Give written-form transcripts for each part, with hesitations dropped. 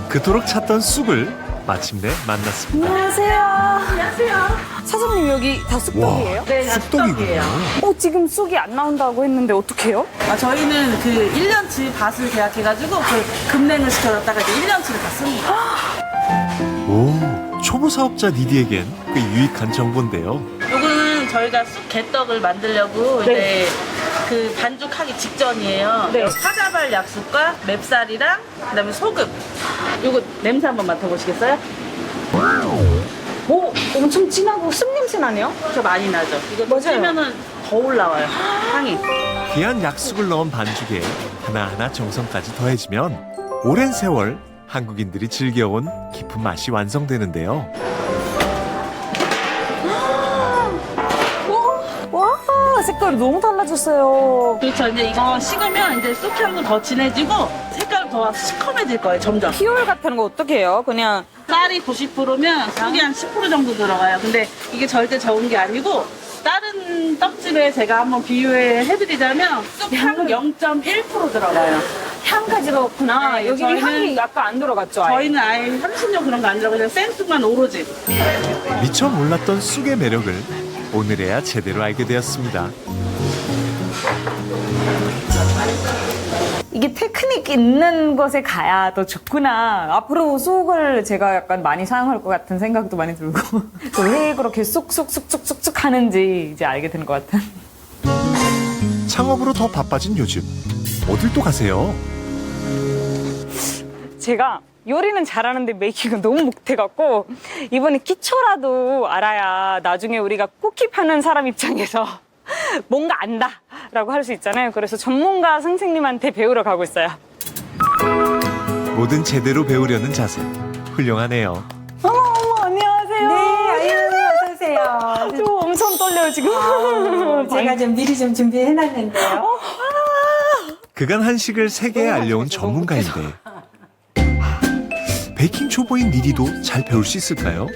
그토록 찾던 쑥을 마침내 만났습니다. 안녕하세요. 안녕하세요. 사장님 여기 다 쑥떡이에요? 네, 다 쑥떡이군요. 지금 쑥이 안 나온다고 했는데 어떡해요? 저희는 그 1년치 밭을 계약해가지고 그 급냉을 시켜놨다가 이제 1년치를 다 씁니다. 오, 초보 사업자 니디에겐 꽤 유익한 정보인데요. 요거는 저희가 쑥 개떡을 만들려고 이제 그 반죽하기 직전이에요. 네. 사자발 약쑥과 맵쌀이랑 그다음에 소금. 요거 냄새 한번 맡아보시겠어요? 오, 엄청 진하고 쑥 냄새 나네요? 저 많이 나죠? 이거 맞아요. 찌면은 더 올라와요. 향이. 귀한 약쑥을 넣은 반죽에 하나하나 정성까지 더해지면 오랜 세월 한국인들이 즐겨온 깊은 맛이 완성되는데요. 와, 색깔이 너무 달라졌어요. 그렇죠. 이제 이거 식으면 이제 쑥향도 더 진해지고 색깔 더 시커매질 거예요. 점점. 비율 같은 거 어떻게 해요? 그냥 쌀이 90%면 쑥이 한 10% 정도 들어가요. 근데 이게 절대 적은 게 아니고 다른 떡집에 제가 한번 비유해드리자면 쑥향 0.1% 들어가요. 향까지 넣었구나. 네, 여기 저희는- 향이 약간 안 들어갔죠? 아예? 저희는 아예 향신료 그런 거 안 들어가요. 그냥 생쑥만 오로지. 미처 몰랐던 쑥의 매력을 오늘에야 제대로 알게 되었습니다. 이게 테크닉 있는 곳에 가야 더 좋구나. 앞으로 쑥을 제가 약간 많이 사용할 것 같은 생각도 많이 들고 또 왜 그렇게 쑥쑥쑥쑥쑥쑥 하는지 이제 알게 되는 것 같은. 창업으로 더 바빠진 요즘 어딜 또 가세요? 제가 요리는 잘하는데 메이킹은 너무 못해갖고 이번에 기초라도 알아야 나중에 우리가 쿠키 파는 사람 입장에서 뭔가 안다라고 할 수 있잖아요. 그래서 전문가 선생님한테 배우러 가고 있어요. 뭐든 제대로 배우려는 자세 훌륭하네요. 어머 안녕하세요. 네, 아유, 어서오세요. 저 엄청 떨려요 지금. 제가 좀 미리 좀 준비해놨는데요. 그간 한식을 세계에 알려온 전문가인데 베이킹 초보인 니디도 잘 배울 수 있을까요?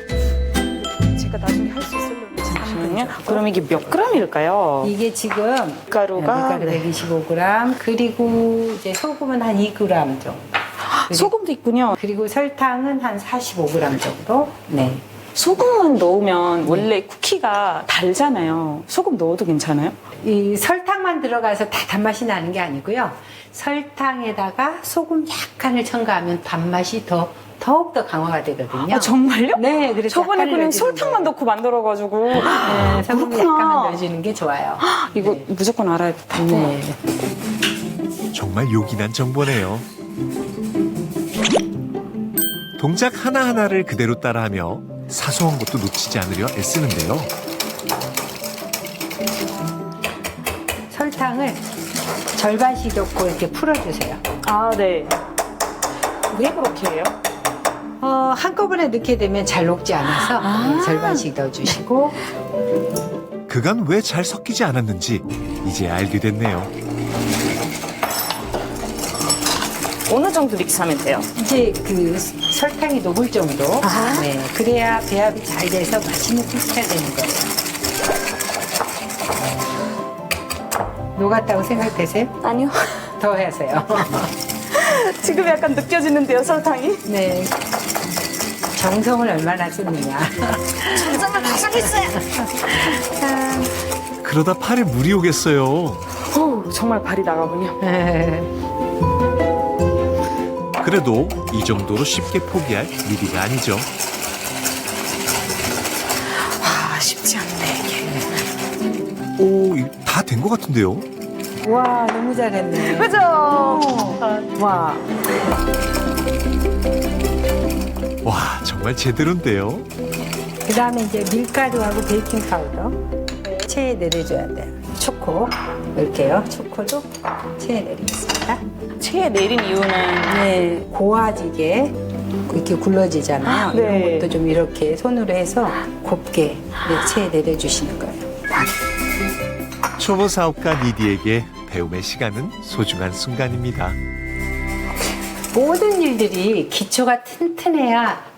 제가 나중에 할 수 있으려면 잠시만요. 그럼 이게 몇 g일까요? 이게 지금 가루가 밀가루 125g, 그리고 이제 소금은 한 2g 정도. 소금도 있군요. 그리고 설탕은 한 45g 정도. 네. 소금만 넣으면 원래 쿠키가 달잖아요. 소금 넣어도 괜찮아요? 이 설탕만 들어가서 다 단맛이 나는 게 아니고요. 설탕에다가 소금 약간을 첨가하면 단맛이 더욱더 강화가 되거든요. 아, 정말요? 네, 그래서 저번에 약간을 그냥 넣어주는 설탕만 거예요. 넣고 만들어가지고. 네, 소금 그렇구나. 약간만 넣어주는 게 좋아요. 이거 네. 무조건 알아야겠다. 네. 정말 요긴한 정보네요. 동작 하나하나를 그대로 따라하며 사소한 것도 놓치지 않으려 애쓰는데요. 설탕을 절반씩 넣고 이렇게 풀어주세요. 아, 네. 왜 그렇게 해요? 한꺼번에 넣게 되면 잘 녹지 않아서 네, 절반씩 넣어주시고 그간 왜 잘 섞이지 않았는지 이제 알게 됐네요. 어느 정도 믹스하면 돼요? 이제 그 설탕이 녹을 정도. 네, 그래야 배합이 잘 돼서 맛있는 쿠키가 되는 거예요. 녹았다고 생각되세요? 아니요. 더 하세요. 지금 약간 느껴지는데요, 설탕이? 네. 정성을 얼마나 쓰느냐. 정성을 다 섞였어요. 그러다 팔에 물이 오겠어요. 정말 발이 나가군요. 그래도 이 정도로 쉽게 포기할 일이가 아니죠. 아, 쉽지 않네, 이게. 오, 다 된 것 같은데요? 와, 너무 잘했네. 그죠? 와. 와, 정말 제대로인데요. 그 다음에 이제 밀가루하고 베이킹 파우더 체에 내려줘야 돼요. 초코 이렇게요. 초코도 체에 내리겠습니다. 체에 내린 이유는 네, 고와지게 이렇게 굴러지잖아요. 네. 이런 것도 좀 이렇게 손으로 해서 곱게 체에 내려주시는 거예요. 초보 사업가 니디에게 배움의 시간은 소중한 순간입니다. 모든 일들이 기초가 튼튼해야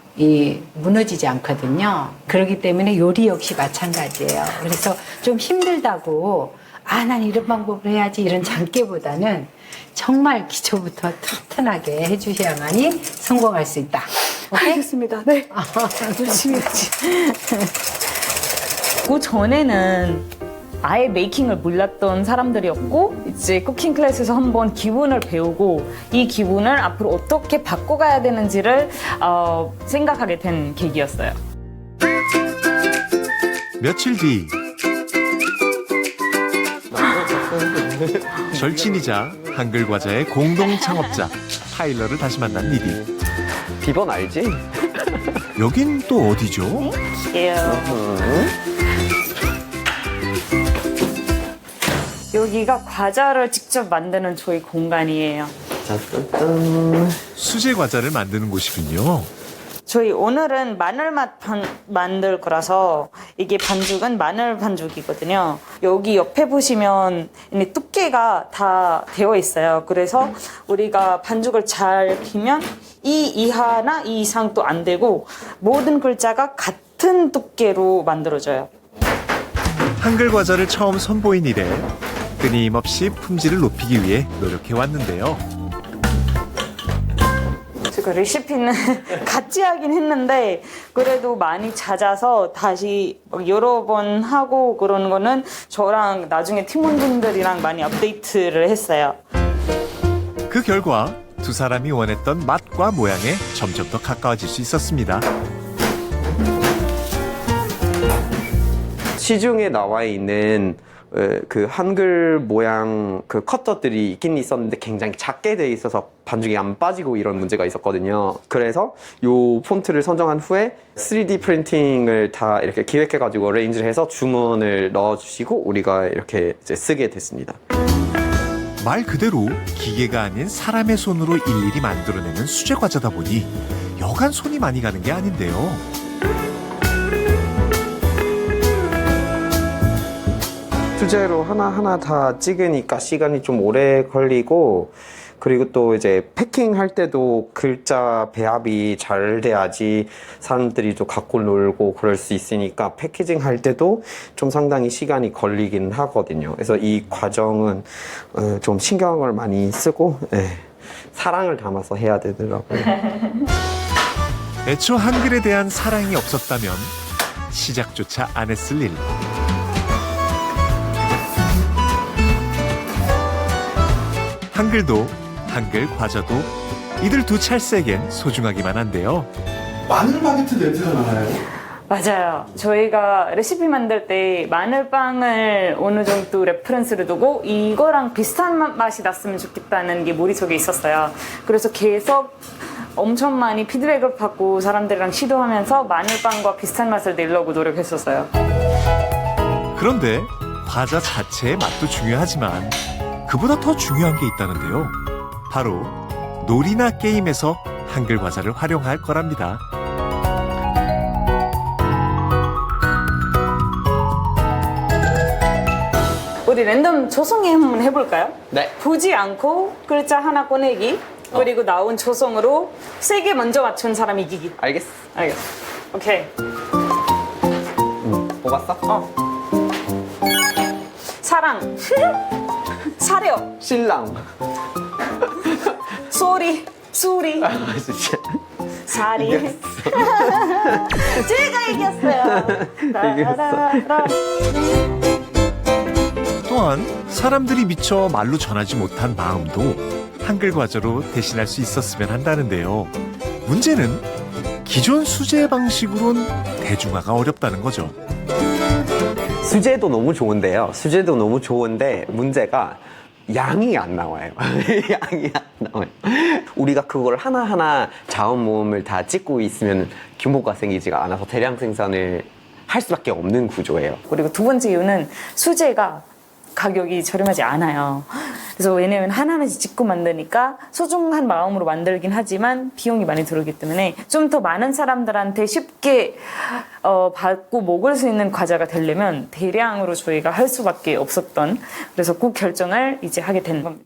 무너지지 않거든요. 그렇기 때문에 요리 역시 마찬가지예요. 그래서 좀 힘들다고 난 이런 방법을 해야지 이런 장깨보다는 정말 기초부터 튼튼하게 해주셔야만이 성공할 수 있다. 오케이? 알겠습니다. 네. 열심히 하지. 그 전에는 아예 메이킹을 몰랐던 사람들이었고 이제 쿠킹 클래스에서 한번 기본을 배우고 이 기본을 앞으로 어떻게 바꿔가야 되는지를 생각하게 된 계기였어요. 며칠 뒤 절친이자 한글 과자의 공동 창업자 타일러를 다시 만난 리디. 비번 알지? 여긴 또 어디죠? 여기가 과자를 직접 만드는 저희 공간이에요. 짠짠짠. 수제 과자를 만드는 곳이군요. 저희 오늘은 마늘맛 만들 거라서 이게 반죽은 마늘 반죽이거든요. 여기 옆에 보시면 이 두께가 다 되어 있어요. 그래서 우리가 반죽을 잘 피면 이 이하나 이 이상도 안 되고 모든 글자가 같은 두께로 만들어져요. 한글 과자를 처음 선보인 이래 끊임없이 품질을 높이기 위해 노력해 왔는데요. 제가 레시피는 같이 하긴 했는데 그래도 많이 잦아서 다시 여러 번 하고 그런 거는 저랑 나중에 팀원분들이랑 많이 업데이트를 했어요. 그 결과 두 사람이 원했던 맛과 모양에 점점 더 가까워질 수 있었습니다. 시중에 나와 있는 그 한글 모양 그 커터들이 있긴 있었는데 굉장히 작게 돼 있어서 반죽이 안 빠지고 이런 문제가 있었거든요. 그래서 요 폰트를 선정한 후에 3D 프린팅을 다 이렇게 기획해가지고 레인지를 해서 주문을 넣어주시고 우리가 이렇게 이제 쓰게 됐습니다. 말 그대로 기계가 아닌 사람의 손으로 일일이 만들어내는 수제 과자다 보니 여간 손이 많이 가는 게 아닌데요. 수제로 하나하나 다 찍으니까 시간이 좀 오래 걸리고 그리고 또 이제 패킹할 때도 글자 배합이 잘 돼야지 사람들이 또 갖고 놀고 그럴 수 있으니까 패키징 할 때도 좀 상당히 시간이 걸리긴 하거든요. 그래서 이 과정은 좀 신경을 많이 쓰고 사랑을 담아서 해야 되더라고요. 애초 한글에 대한 사랑이 없었다면 시작조차 안 했을 일. 한글도 한글 과자도 이들 두 찰색엔 소중하기만 한데요. 마늘 바게트 냄새가 나요. 맞아요. 저희가 레시피 만들 때 마늘빵을 어느 정도 레퍼런스를 두고 이거랑 비슷한 맛이 났으면 좋겠다는 게 머릿속에 있었어요. 그래서 계속 엄청 많이 피드백을 받고 사람들이랑 시도하면서 마늘빵과 비슷한 맛을 내려고 노력했었어요. 그런데 과자 자체의 맛도 중요하지만 그보다 더 중요한 게 있다는데요. 바로 놀이나 게임에서 한글 과자를 활용할 거랍니다. 우리 랜덤 조성이 한번 해볼까요? 네. 보지 않고 글자 하나 꺼내기 그리고 나온 조성으로 3개 먼저 맞춘 사람 이기기. 알겠어. 알겠어. 오케이. 뽑았어? 사랑. 사려. 신랑. 소리. 수리. 진짜. 사리. 제가 이겼어요. 라라라라. 또한 사람들이 미처 말로 전하지 못한 마음도 한글 과자로 대신할 수 있었으면 한다는데요. 문제는 기존 수제 방식으로는 대중화가 어렵다는 거죠. 수제도 너무 좋은데요. 수제도 너무 좋은데 문제가 양이 안 나와요. 양이 안 나와요. 우리가 그걸 하나하나 자원 모음을 다 찍고 있으면 규모가 생기지가 않아서 대량 생산을 할 수밖에 없는 구조예요. 그리고 두 번째 이유는 수제가 가격이 저렴하지 않아요. 그래서 왜냐면 하나하나씩 짓고 만드니까 소중한 마음으로 만들긴 하지만 비용이 많이 들기 때문에 좀 더 많은 사람들한테 쉽게 받고 먹을 수 있는 과자가 되려면 대량으로 저희가 할 수밖에 없었던 그래서 그 결정을 이제 하게 된 겁니다.